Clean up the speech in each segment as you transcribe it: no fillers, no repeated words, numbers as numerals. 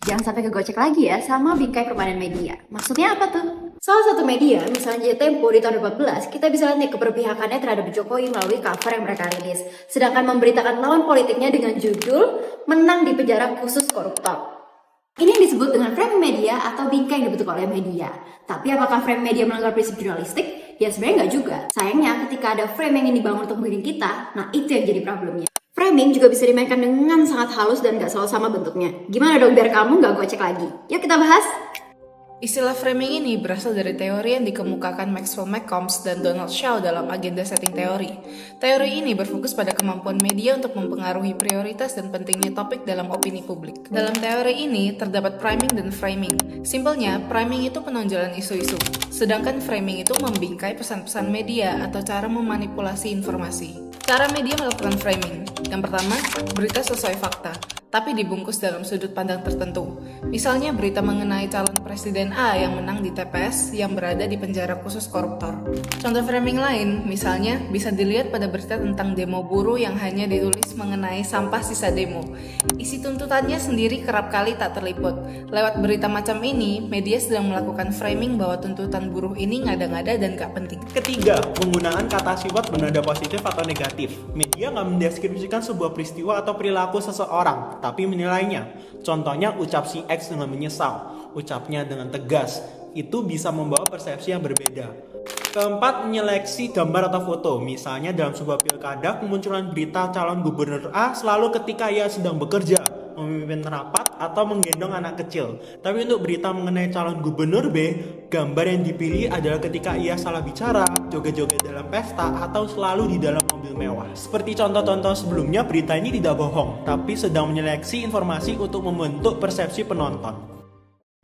Jangan sampai kegocek lagi ya sama bingkai permainan media. Maksudnya apa tuh? Salah satu media, misalnya Tempo di tahun 2014, kita bisa lihat nih keberpihakannya terhadap Jokowi melalui cover yang mereka rilis. Sedangkan memberitakan lawan politiknya dengan judul menang di penjara khusus koruptor. Ini yang disebut dengan framing media atau bingkai yang dibentuk oleh media. Tapi apakah frame media melanggar prinsip jurnalistik? Ya sebenarnya nggak juga. Sayangnya ketika ada frame yang dibangun untuk menggiring kita, nah itu yang jadi problemnya. Framing juga bisa dimainkan dengan sangat halus dan nggak selalu sama bentuknya. Gimana dong biar kamu nggak gocek lagi? Yuk kita bahas! Istilah framing ini berasal dari teori yang dikemukakan Maxwell Malcolms dan Donald Shaw dalam agenda setting teori. Teori ini berfokus pada kemampuan media untuk mempengaruhi prioritas dan pentingnya topik dalam opini publik. Dalam teori ini terdapat priming dan framing. Simpelnya, priming itu penonjolan isu-isu, sedangkan framing itu membingkai pesan-pesan media atau cara memanipulasi informasi. Cara media melakukan framing. Yang pertama, berita sesuai fakta, tapi dibungkus dalam sudut pandang tertentu. Misalnya berita mengenai calon presiden A yang menang di TPS yang berada di penjara khusus koruptor. Contoh framing lain, misalnya bisa dilihat pada berita tentang demo buruh yang hanya ditulis mengenai sampah sisa demo. Isi tuntutannya sendiri kerap kali tak terliput. Lewat berita macam ini, media sedang melakukan framing bahwa tuntutan buruh ini ngada-ngada dan gak penting. Ketiga, penggunaan kata sifat bernada positif atau negatif. Media nggak mendeskripsikan sebuah peristiwa atau perilaku seseorang, tapi menilainya. Contohnya ucap si X dengan menyesal, ucapnya dengan tegas. Itu bisa membawa persepsi yang berbeda. Keempat, menyeleksi gambar atau foto. Misalnya dalam sebuah pilkada, kemunculan berita calon gubernur A selalu ketika ia sedang bekerja, memimpin rapat, atau menggendong anak kecil. Tapi untuk berita mengenai calon gubernur B, gambar yang dipilih adalah ketika ia salah bicara, joget-joget dalam pesta, atau selalu di dalam mobil mewah. Seperti contoh-contoh sebelumnya, berita ini tidak bohong, tapi sedang menyeleksi informasi untuk membentuk persepsi penonton.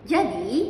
Jadi,